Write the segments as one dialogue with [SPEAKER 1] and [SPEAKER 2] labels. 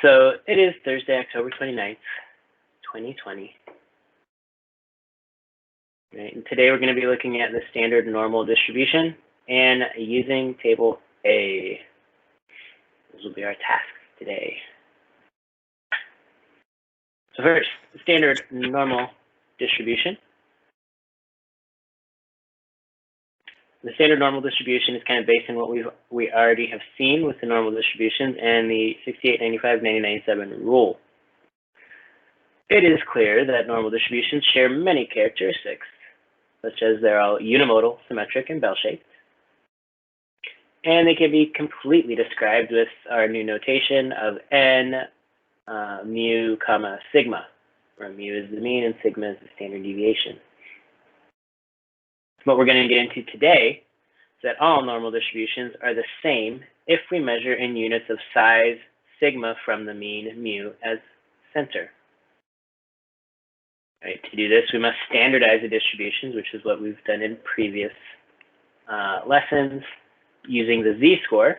[SPEAKER 1] So it is Thursday, October 29th, 2020. Right, and today we're going to be looking at the standard normal distribution and using table A. Those will be our tasks today. So first, the standard normal distribution. The standard normal distribution is kind of based on what we already have seen with the normal distributions and the 68, 95, 90, 97 rule. It is clear that normal distributions share many characteristics, such as they're all unimodal, symmetric, and bell-shaped. And they can be completely described with our new notation of n, mu, comma, sigma, where mu is the mean and sigma is the standard deviation. What we're going to get into today is that all normal distributions are the same if we measure in units of size sigma from the mean mu as center. Right, to do this, we must standardize the distributions, which is what we've done in previous lessons, using the z-score,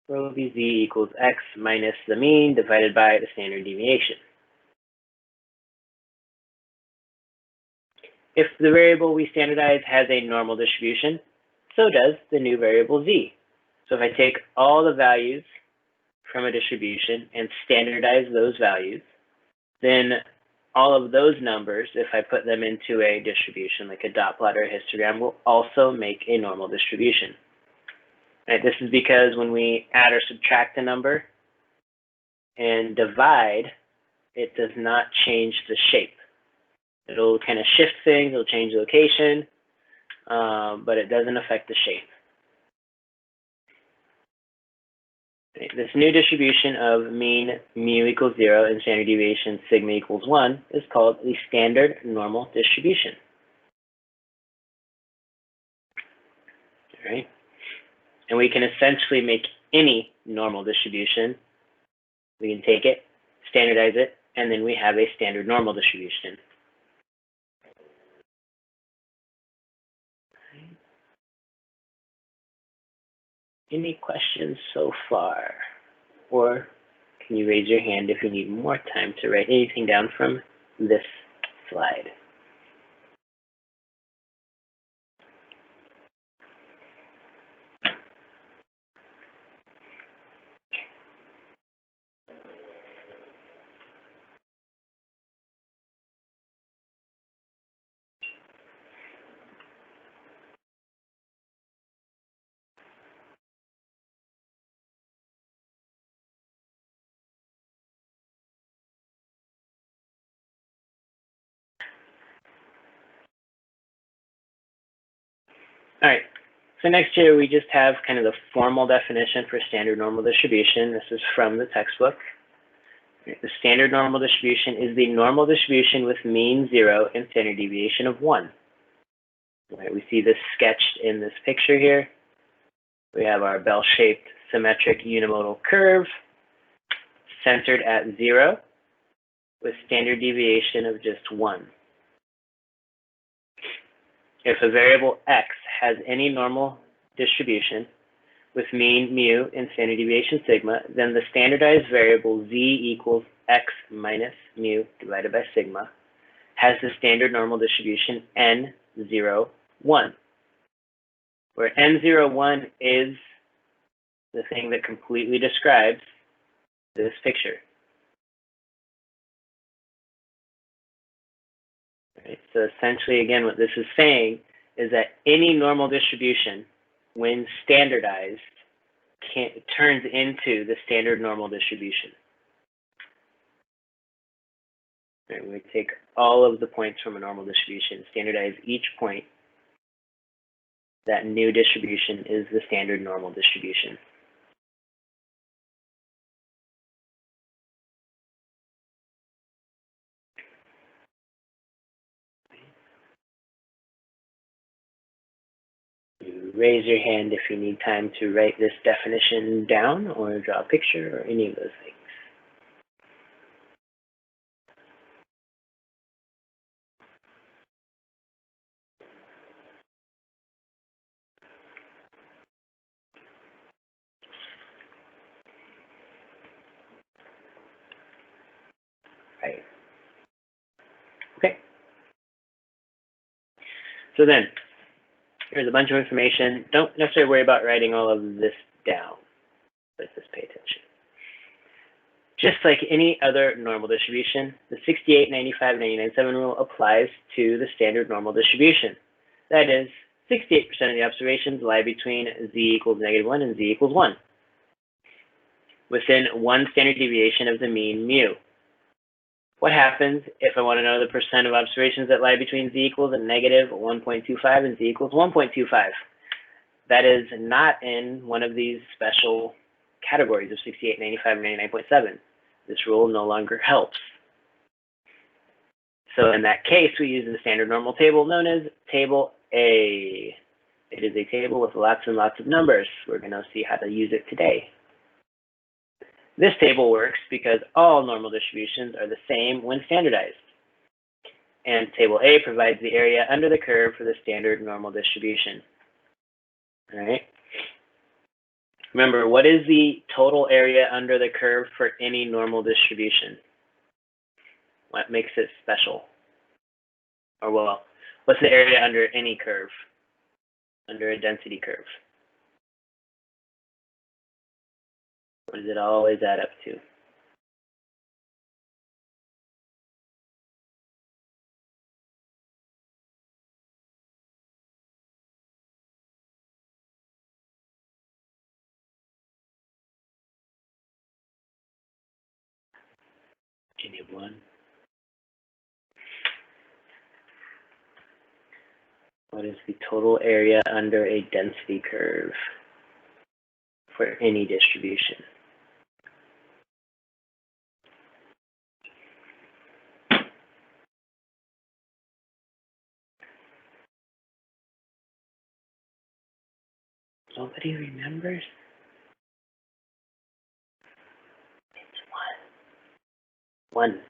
[SPEAKER 1] where it will be z equals x minus the mean divided by the standard deviation. If the variable we standardize has a normal distribution, so does the new variable z. So if I take all the values from a distribution and standardize those values, then all of those numbers, if I put them into a distribution, like a dot plot or a histogram, will also make a normal distribution. Right, this is because when we add or subtract a number and divide, it does not change the shape. It'll kind of shift things, it'll change the location, but it doesn't affect the shape. Right, this new distribution of mean mu equals 0 and standard deviation sigma equals 1 is called the standard normal distribution. All right, and we can essentially make any normal distribution. We can take it, standardize it, and then we have a standard normal distribution. Any questions so far? Or can you raise your hand if you need more time to write anything down from this slide? All right, so next here we just have kind of the formal definition for standard normal distribution. This is from the textbook. The standard normal distribution is the normal distribution with mean 0 and standard deviation of 1. Right, we see this sketched in this picture here. We have our bell-shaped symmetric unimodal curve centered at 0 with standard deviation of just 1. If a variable x has any normal distribution with mean mu and standard deviation sigma, then the standardized variable z equals x minus mu divided by sigma has the standard normal distribution n0, 1, where n0, 1 is the thing that completely describes this picture. Right, so essentially, again, what this is saying is that any normal distribution, when standardized, turns into the standard normal distribution. Right, we take all of the points from a normal distribution, standardize each point. That new distribution is the standard normal distribution. Raise your hand if you need time to write this definition down or draw a picture or any of those things. So then, here's a bunch of information. Don't necessarily worry about writing all of this down, but just pay attention. Just like any other normal distribution, the 68, 95, 99, 7 rule applies to the standard normal distribution. That is, 68% of the observations lie between z equals -1 and z equals 1, within 1 standard deviation of the mean mu. What happens if I want to know the percent of observations that lie between z equals -1.25 and z equals 1.25? That is not in one of these special categories of 68, 95, 99.7. This rule no longer helps. So in that case, we use the standard normal table known as table A. It is a table with lots and lots of numbers. We're going to see how to use it today. This table works because all normal distributions are the same when standardized. And table A provides the area under the curve for the standard normal distribution. All right. Remember, what is the total area under the curve for any normal distribution? What makes it special? Or well, what's the area under any curve? Under a density curve? What does it always add up to? Anyone? What is the total area under a density curve for any distribution? Nobody remembers? It's 1. 1.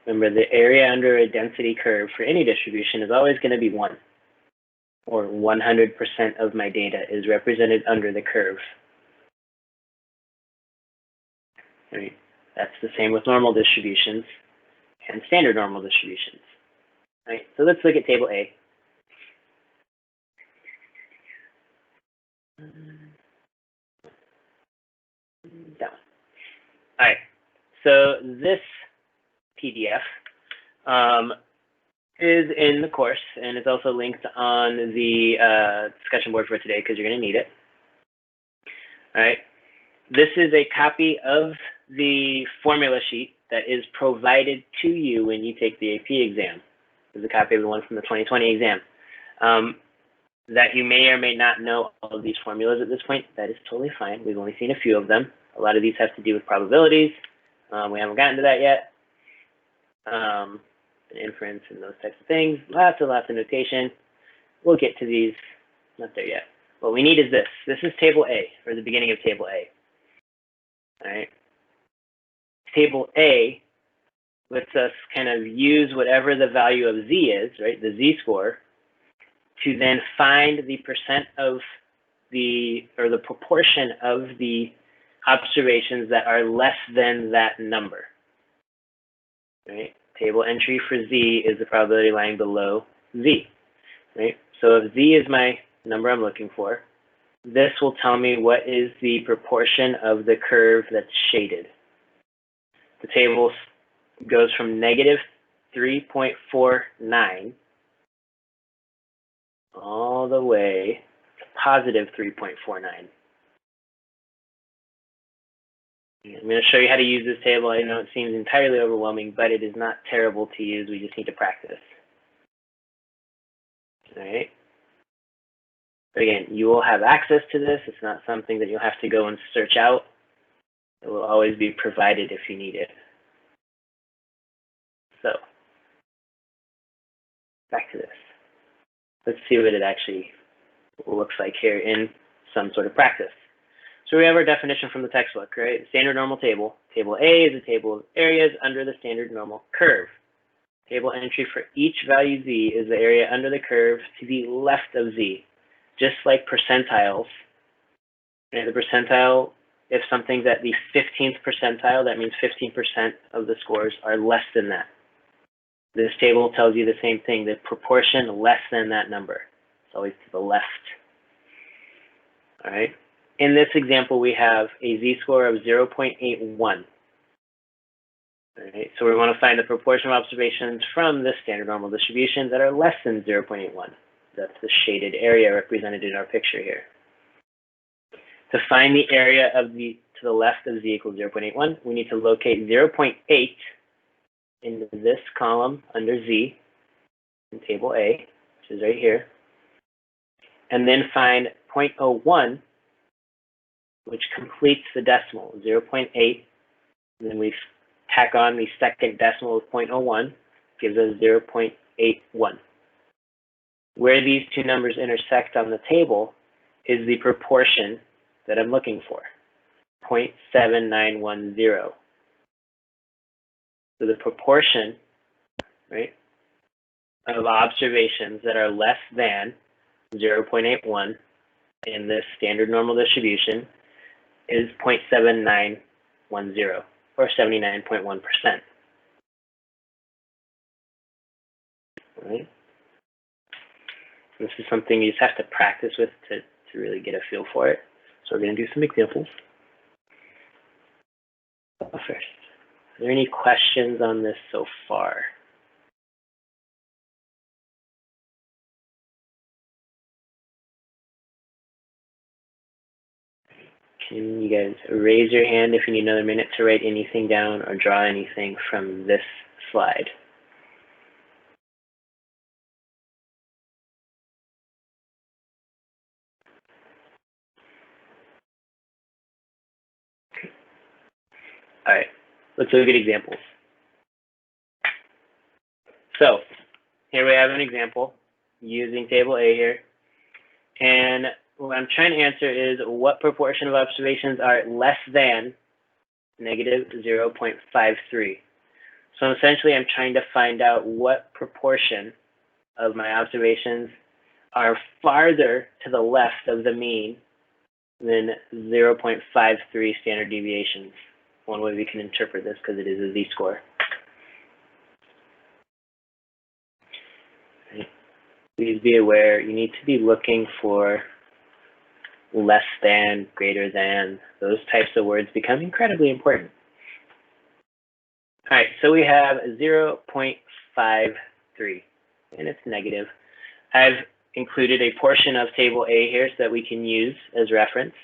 [SPEAKER 1] Remember, the area under a density curve for any distribution is always going to be 1. Or 100% of my data is represented under the curve. Right? That's the same with normal distributions and standard normal distributions. Right? So let's look at table A. Down. All right. So this PDF is in the course, and it's also linked on the discussion board for today because you're going to need it. All right. This is a copy of the formula sheet that is provided to you when you take the AP exam. This is a copy of the one from the 2020 exam. That you may or may not know all of these formulas at this point. That is totally fine. We've only seen a few of them. A lot of these have to do with probabilities. We haven't gotten to that yet. Inference and those types of things. Lots and lots of notation. We'll get to these. Not there yet. What we need is this. This is table A, or the beginning of table A. All right. Table A lets us kind of use whatever the value of Z is, right, the Z score, to then find the percent of the, or the proportion of the observations that are less than that number. Right? Table entry for Z is the probability lying below Z. Right? So if Z is my number I'm looking for, this will tell me what is the proportion of the curve that's shaded. The table goes from -3.49 all the way to +3.49. I'm going to show you how to use this table. I know it seems entirely overwhelming, but it is not terrible to use. We just need to practice. All right. But again, you will have access to this. It's not something that you'll have to go and search out. It will always be provided if you need it. So, back to this. Let's see what it actually looks like here in some sort of practice. So we have our definition from the textbook, right? Standard normal table. Table A is a table of areas under the standard normal curve. Table entry for each value Z is the area under the curve to the left of Z. Just like percentiles. Right? The percentile, if something's at the 15th percentile, that means 15% of the scores are less than that. This table tells you the same thing, the proportion less than that number. It's always to the left. All right. In this example, we have a z-score of 0.81. All right. So we want to find the proportion of observations from the standard normal distribution that are less than 0.81. That's the shaded area represented in our picture here. To find the area of to the left of z equals 0.81, we need to locate 0.8 in this column under z in table A, which is right here, and then find 0.01, which completes the decimal, 0.8, and then we tack on the second decimal of 0.01, gives us 0.81. Where these two numbers intersect on the table is the proportion that I'm looking for, 0.7910. So the proportion, right, of observations that are less than 0.81 in this standard normal distribution is 0.7910, or 79.1%. Right? This is something you just have to practice with to really get a feel for it. So we're going to do some examples. First, are there any questions on this so far? Can you guys raise your hand if you need another minute to write anything down or draw anything from this slide? All right, let's look at examples. So here we have an example using table A here. And what I'm trying to answer is what proportion of observations are less than negative 0.53. So essentially I'm trying to find out what proportion of my observations are farther to the left of the mean than 0.53 standard deviations. One way we can interpret this, because it is a z-score. Please be aware, you need to be looking for less than, greater than. Those types of words become incredibly important. All right, so we have 0.53, and it's negative. I've included a portion of table A here so that we can use as reference.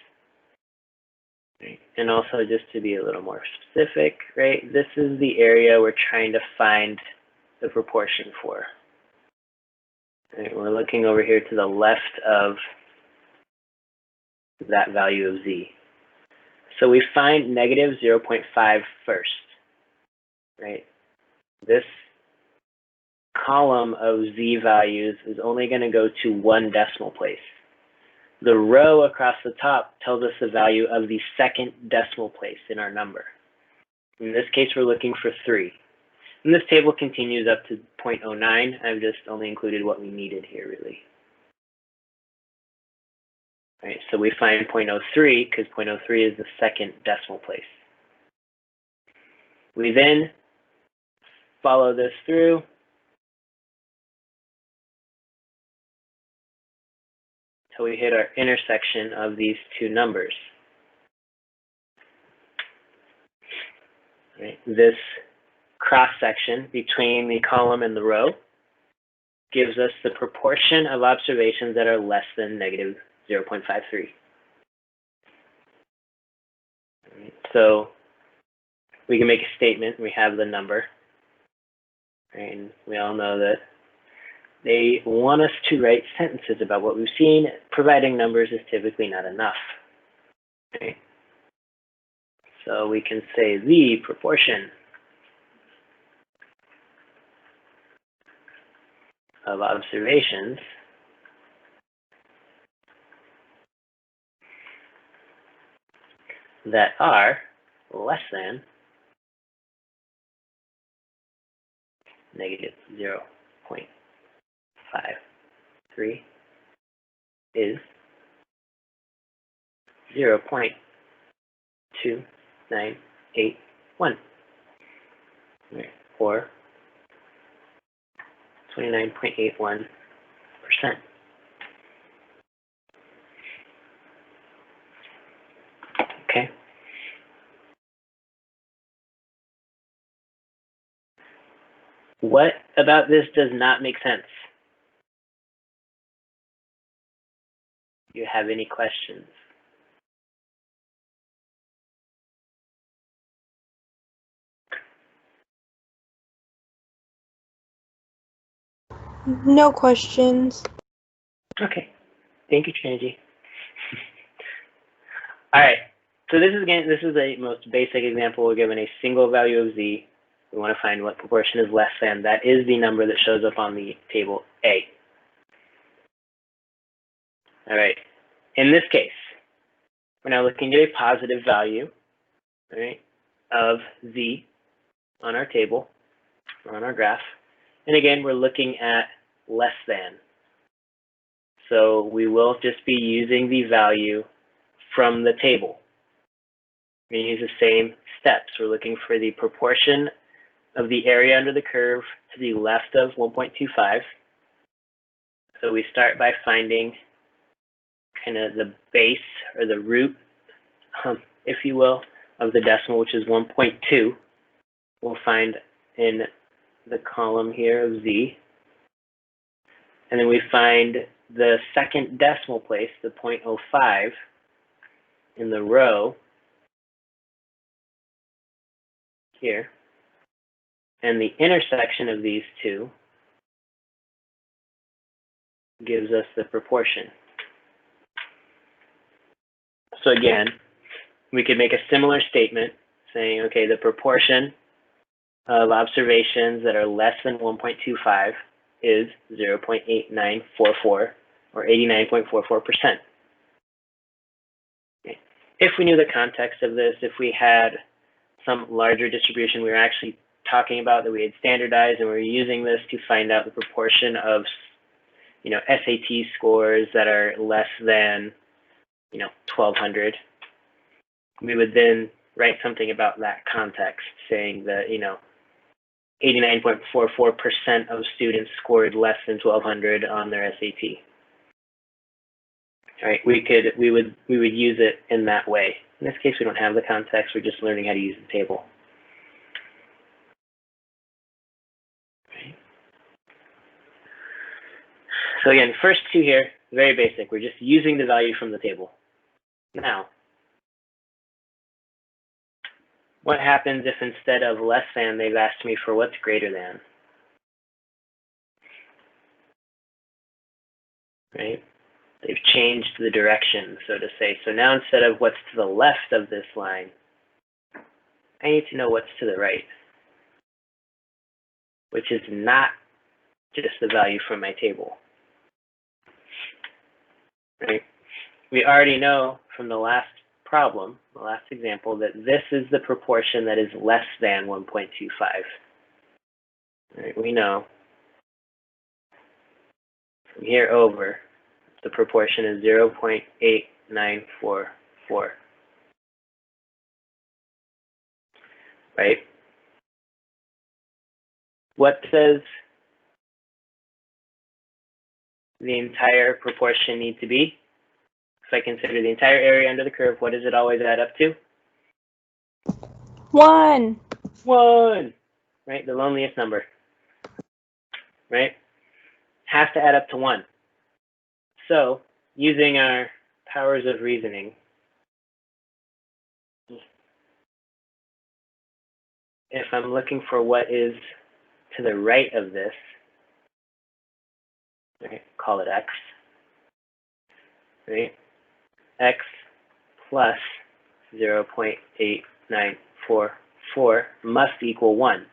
[SPEAKER 1] Right. And also, just to be a little more specific, right, this is the area we're trying to find the proportion for. Right, we're looking over here to the left of that value of z. So we find negative 0.5 first, right? This column of z values is only going to go to one decimal place. The row across the top tells us the value of the second decimal place in our number. In this case, we're looking for 3. And this table continues up to 0.09. I've just only included what we needed here, really. All right, so we find 0.03 because 0.03 is the second decimal place. We then follow this through till we hit our intersection of these two numbers. Right, this cross-section between the column and the row gives us the proportion of observations that are less than negative 0.53. Right, so we can make a statement. We have the number. Right, and we all know that they want us to write sentences about what we've seen. Providing numbers is typically not enough. Right? So we can say the proportion of observations that are less than negative 0.53 is 0.2981, right, or 29.81%. Okay. What about this does not make sense? Do you have any questions?
[SPEAKER 2] No questions.
[SPEAKER 1] Okay. Thank you, Trinity. All right. So this is a most basic example. We're given a single value of z. We want to find what proportion is less than. That is the number that shows up on the table A. All right. In this case, we're now looking at a positive value, all right, of z on our table or on our graph. And again, we're looking at less than. So we will just be using the value from the table. We're going to use the same steps. We're looking for the proportion of the area under the curve to the left of 1.25. So we start by finding kind of the base or the root, if you will, of the decimal, which is 1.2. We'll find in the column here of z. And then we find the second decimal place, the 0.05, in the row here. And the intersection of these two gives us the proportion. So again, we could make a similar statement saying, okay, the proportion of observations that are less than 1.25 is 0.8944 or 89.44%. Okay. If we knew the context of this, if we had some larger distribution we were actually talking about that we had standardized and we were using this to find out the proportion of, SAT scores that are less than, 1,200, we would then write something about that context saying that, 89.44% of students scored less than 1,200 on their SAT. All right, we would use it in that way. In this case, we don't have the context. We're just learning how to use the table. So again, first two here, very basic. We're just using the value from the table. Now, what happens if instead of less than, they've asked me for what's greater than? Right? They've changed the direction, so to say. So now instead of what's to the left of this line, I need to know what's to the right, which is not just the value from my table. Right? We already know from the last problem, the last example, that this is the proportion that is less than 1.25. Right? We know from here over, the proportion is 0.8944. Right? What does the entire proportion need to be? If I consider the entire area under the curve, what does it always add up to?
[SPEAKER 2] 1.
[SPEAKER 1] 1, right? The loneliest number, right? Has to add up to 1. So using our powers of reasoning, if I'm looking for what is to the right of this, right, call it x, right? X plus 0.8944 must equal 1.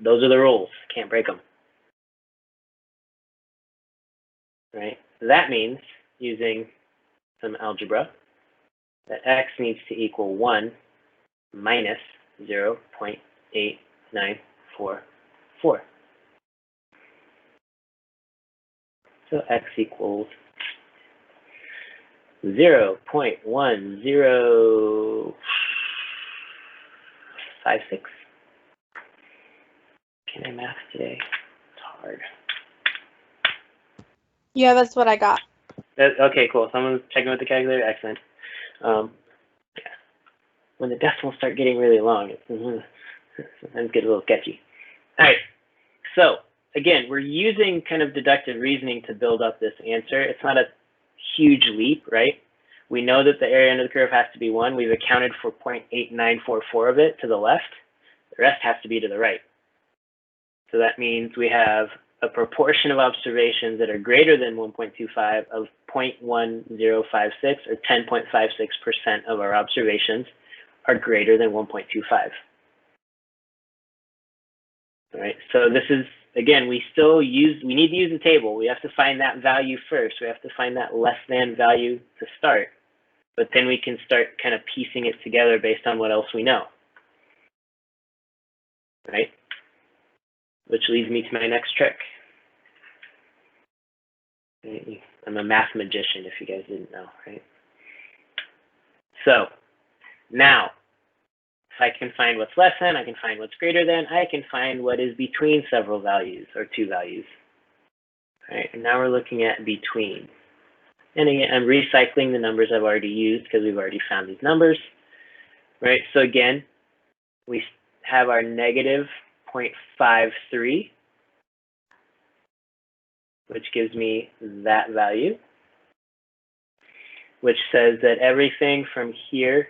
[SPEAKER 1] Those are the rules. Can't break them. Right? That means, using some algebra, that x needs to equal 1 minus 0.8944. So x equals 0.1056. Can I math today? It's hard.
[SPEAKER 2] Yeah, that's what I got.
[SPEAKER 1] Okay, cool. Someone's checking with the calculator. Excellent. Yeah. When the decimals start getting really long, it sometimes get a little sketchy. All right. So again, we're using kind of deductive reasoning to build up this answer. It's not a huge leap, right? We know that the area under the curve has to be 1. We've accounted for 0.8944 of it to the left. The rest has to be to the right. So that means we have a proportion of observations that are greater than 1.25 of 0.1056, or 10.56% of our observations are greater than 1.25. All right, so this is, again, we need to use the table. We have to find that value first. We have to find that less than value to start, but then we can start kind of piecing it together based on what else we know. Right? Which leads me to my next trick. I'm a math magician, if you guys didn't know, right? So now, if I can find what's less than, I can find what's greater than, I can find what is between several values, or two values. All right, and now we're looking at between. And again, I'm recycling the numbers I've already used because we've already found these numbers. Right, so again, we have our negative 0.53, which gives me that value, which says that everything from here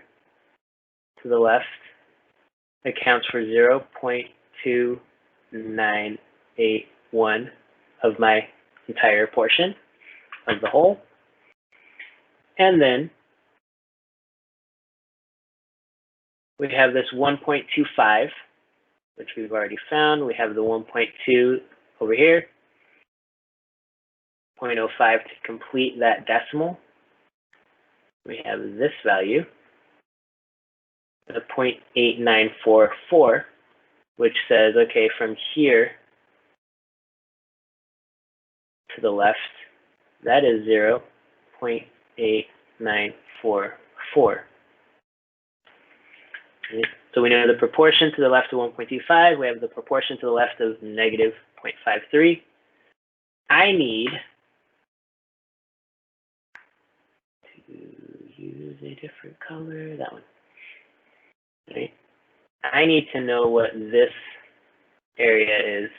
[SPEAKER 1] to the left accounts for 0.2981 of my entire portion of the whole. And then we have this 1.25, which we've already found. We have the 1.2 over here, 0.05 to complete that decimal. We have this value, the 0.8944, which says, okay, from here to the left, that is 0.8944. So we know the proportion to the left of 1.25. We have the proportion to the left of negative 0.53. I need to use a different color, that one. Right? I need to know what this area is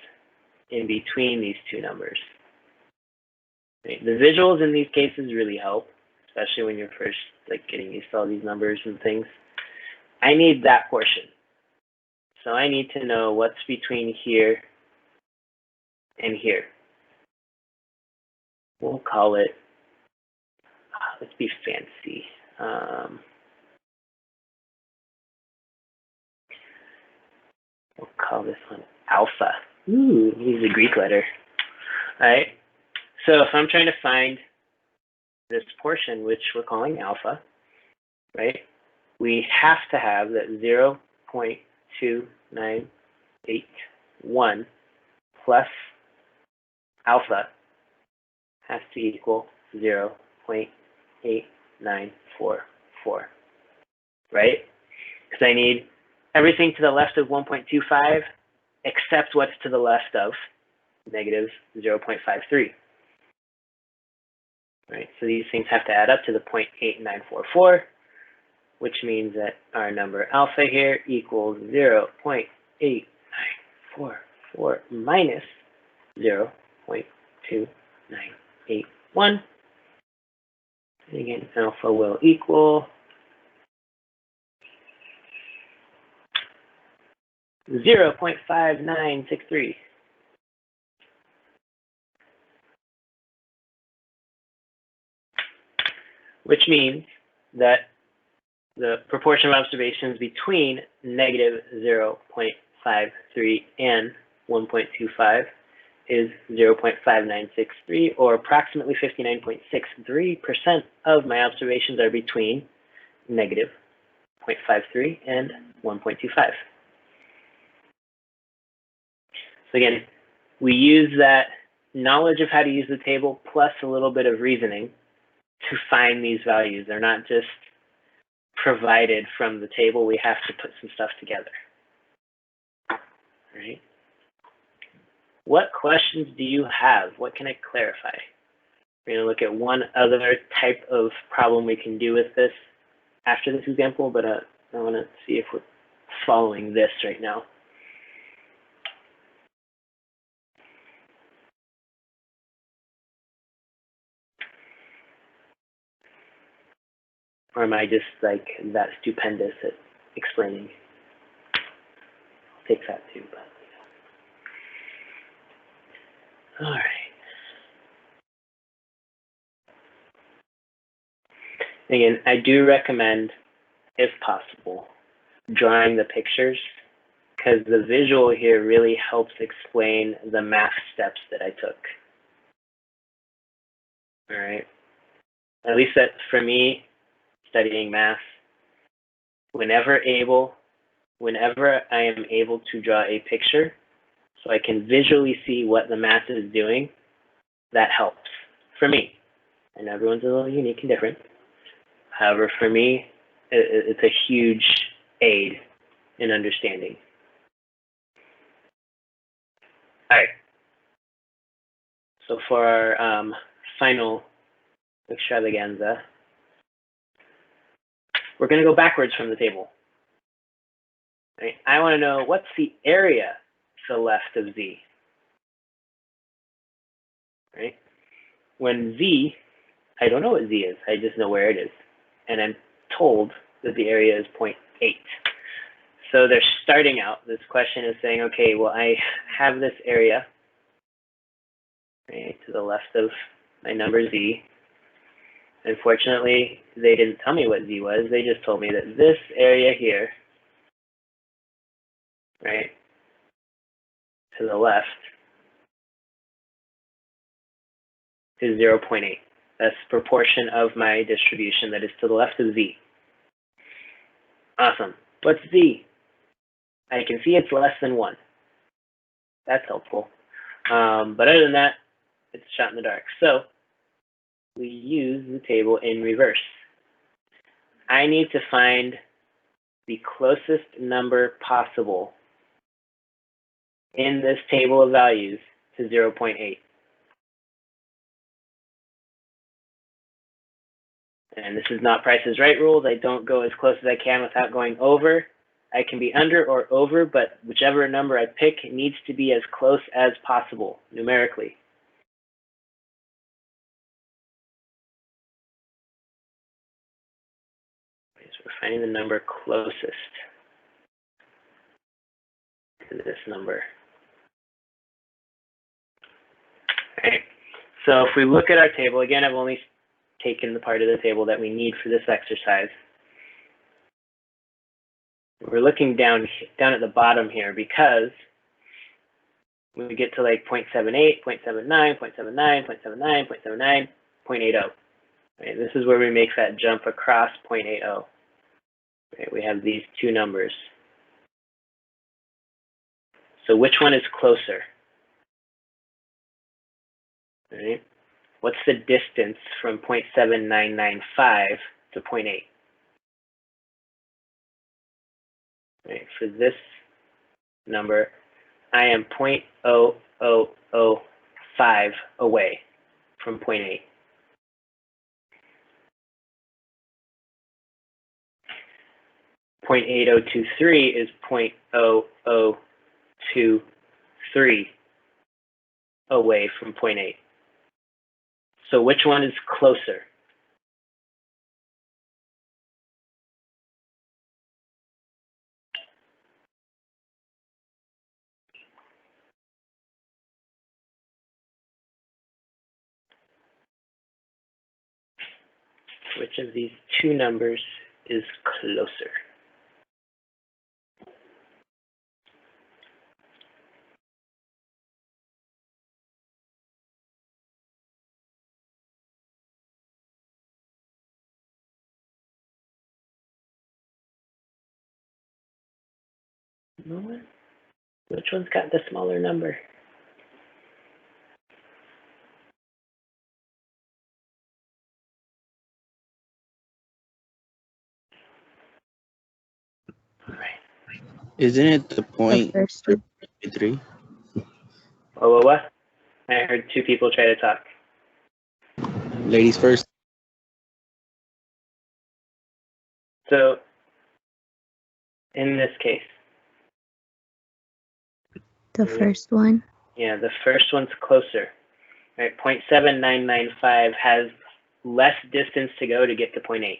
[SPEAKER 1] in between these two numbers. Right? The visuals in these cases really help, especially when you're first getting used to all these numbers and things. I need that portion. So I need to know what's between here and here. We'll call it, let's be fancy. We'll call this one alpha. Ooh, use a Greek letter. All right. So if I'm trying to find this portion, which we're calling alpha, right? We have to have that 0.2981 plus alpha has to equal 0.8944, right? Because I need everything to the left of 1.25 except what's to the left of negative 0.53. Right, so these things have to add up to the 0.8944, which means that our number alpha here equals 0.8944 minus 0.2981. And again, alpha will equal 0.5963. Which means that the proportion of observations between negative 0.53 and 1.25 is 0.5963, or approximately 59.63% of my observations are between negative 0.53 and 1.25. So again, we use that knowledge of how to use the table plus a little bit of reasoning to find these values. They're not just provided from the table. We have to put some stuff together. All right. What questions do you have? What can I clarify? We're going to look at one other type of problem we can do with this after this example, but I want to see if we're following this right now. Or am I just like that stupendous at explaining? I'll take that too. But all right. Again, I do recommend, if possible, drawing the pictures, because the visual here really helps explain the math steps that I took. All right. At least that for me, studying math, whenever I am able to draw a picture so I can visually see what the math is doing, that helps for me. And everyone's a little unique and different. However, for me, it's a huge aid in understanding. All right. So for our final extravaganza, we're going to go backwards from the table. Right? I want to know what's the area to the left of Z. Right? When Z, I don't know what Z is. I just know where it is. And I'm told that the area is 0.8. So they're starting out. This question is saying, okay, well, I have this area right to the left of my number Z. Unfortunately, they didn't tell me what Z was. They just told me that this area here, right, to the left is 0.8. That's the proportion of my distribution that is to the left of Z. Awesome. What's Z? I can see it's less than 1. That's helpful. But other than that, it's a shot in the dark. So we use the table in reverse. I need to find the closest number possible in this table of values to 0.8. And this is not Price is Right rules. I don't go as close as I can without going over. I can be under or over, but whichever number I pick needs to be as close as possible numerically. Okay, so we're finding the number closest to this number. All right. So if we look at our table, again, I've only taken the part of the table that we need for this exercise. We're looking down at the bottom here because when we get to like 0.78, 0.79, 0.79, 0.79, 0.79, 0.80. Right, this is where we make that jump across 0.80. Right, we have these two numbers. So which one is closer? Right? What's the distance from 0.7995 to 0.8? Right, for this number, I am 0.0005 away from 0.8. .8023 is 0.0023 away from 0.8. So which one is closer? Which of these two numbers is closer? No one? Which one's got the smaller number? All right.
[SPEAKER 2] Isn't it the point 3?
[SPEAKER 1] Oh, what? I heard two people try to talk.
[SPEAKER 2] Ladies first.
[SPEAKER 1] So in this case,
[SPEAKER 3] The first one.
[SPEAKER 1] yeah, the first one's closer. Right, 0.7995 has less distance to go to get to 0.8.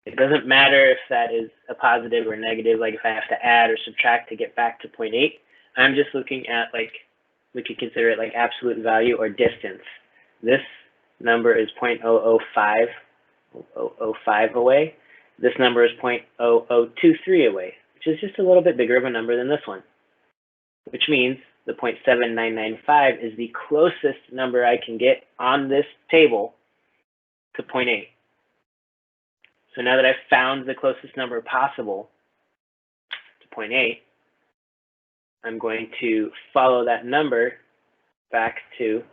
[SPEAKER 1] It doesn't matter if that is a positive or negative, like if I have to add or subtract to get back to 0.8. I'm just looking at, like, we could consider it like absolute value or distance. This number is 0.005 away. This number is 0.0023 away, which is just a little bit bigger of a number than this one, which means the 0.7995 is the closest number I can get on this table to 0.8. So now that I've found the closest number possible to 0.8, I'm going to follow that number back to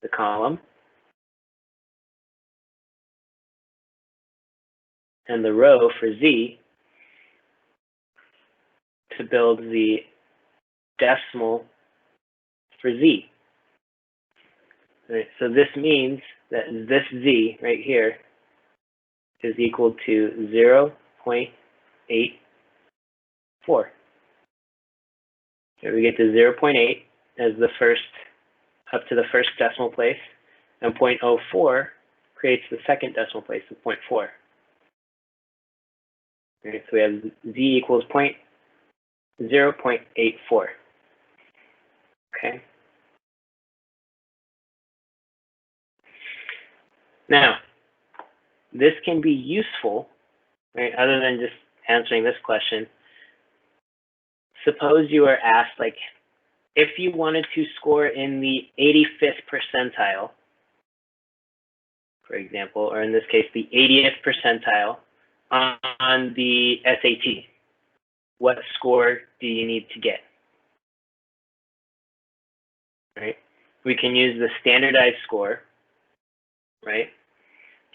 [SPEAKER 1] the column and the row for Z to build the decimal for Z. Right, so this means that this Z right here is equal to 0.84. So we get to 0.8 as the first, up to the first decimal place, and 0.04 creates the second decimal place of 0.4. Right, so we have Z equals 0.84. Okay. Now, this can be useful, right, other than just answering this question. Suppose you are asked, like, if you wanted to score in the 85th percentile, for example, or in this case, the 80th percentile on the SAT, what score do you need to get? Right? We can use the standardized score, right,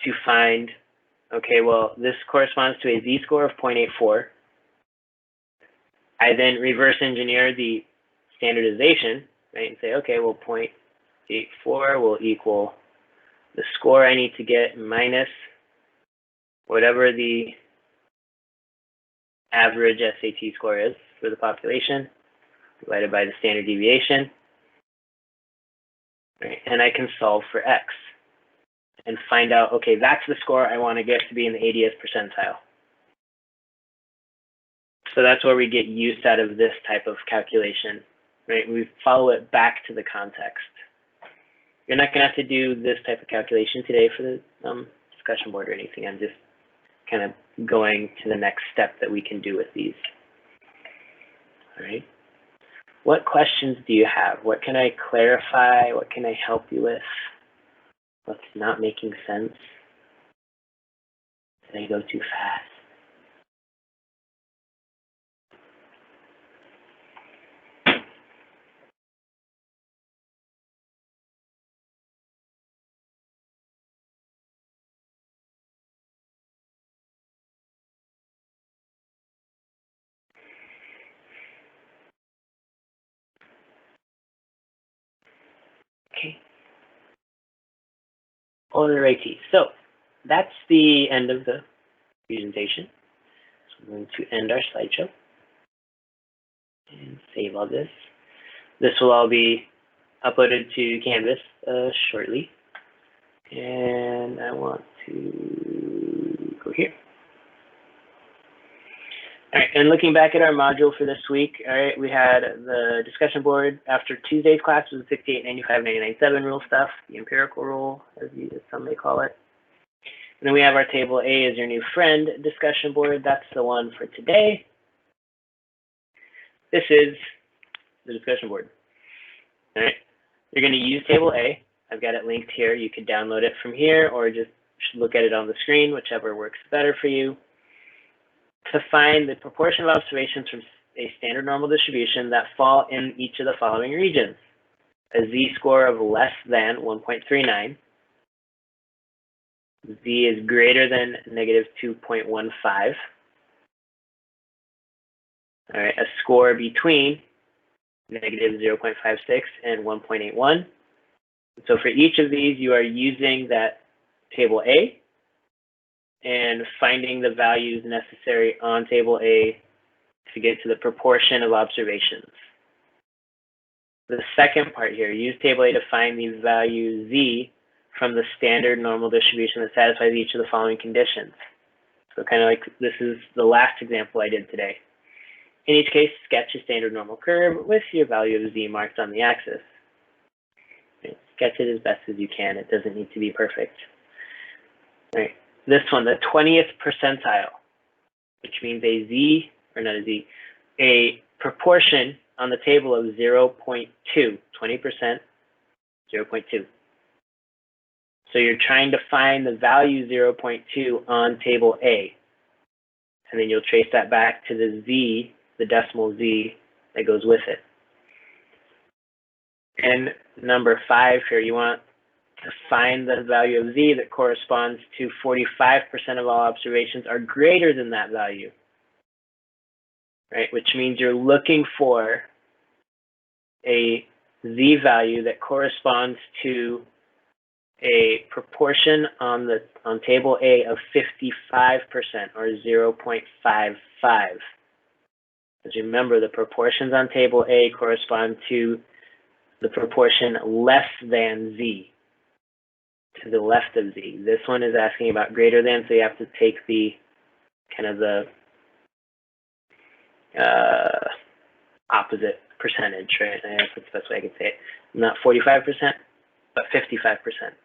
[SPEAKER 1] to find, okay, well, this corresponds to a Z-score of 0.84. I then reverse engineer the standardization, right, and say, okay, well, 0.84 will equal the score I need to get minus whatever the average SAT score is for the population, divided by the standard deviation, right, and I can solve for X and find out, okay, that's the score I want to get to be in the 80th percentile. So that's where we get use out of this type of calculation, right? We follow it back to the context. You're not going to have to do this type of calculation today for the discussion board or anything. I'm just kind of going to the next step that we can do with these. All right. What questions do you have? What can I clarify? What can I help you with? What's not making sense? Did I go too fast? Okay. Alrighty, so that's the end of the presentation. So I'm going to end our slideshow and save all this. This will all be uploaded to Canvas shortly. And I want to go here. All right, and looking back at our module for this week, all right, we had the discussion board after Tuesday's class was the 68, 95, 99.7 rule stuff, the empirical rule, as some may call it. And then we have our table A as your new friend discussion board. That's the one for today. This is the discussion board. All right, you're going to use table A. I've got it linked here. You could download it from here or just look at it on the screen, whichever works better for you, to find the proportion of observations from a standard normal distribution that fall in each of the following regions. A Z-score of less than 1.39. Z is greater than negative 2.15. All right, a score between negative 0.56, and 1.81. So for each of these, you are using that table A and finding the values necessary on table A to get to the proportion of observations. The second part here, use table A to find the value Z from the standard normal distribution that satisfies each of the following conditions. So kind of like this is the last example I did today. In each case, sketch a standard normal curve with your value of Z marked on the axis. Okay, sketch it as best as you can. It doesn't need to be perfect. All right. This one, the 20th percentile, which means a Z, or not a Z, a proportion on the table of 0.2, 20%, 0.2. So you're trying to find the value 0.2 on table A. And then you'll trace that back to the Z, the decimal Z that goes with it. And number 5 here, you want to find the value of Z that corresponds to 45% of all observations are greater than that value. Right, which means you're looking for a Z value that corresponds to a proportion on table A of 55%, or 0.55. As you remember, the proportions on table A correspond to the proportion less than Z, to the left of Z. This one is asking about greater than, so you have to take the kind of the opposite percentage, right? I guess that's the best way I could say it. Not 45%, but 55%.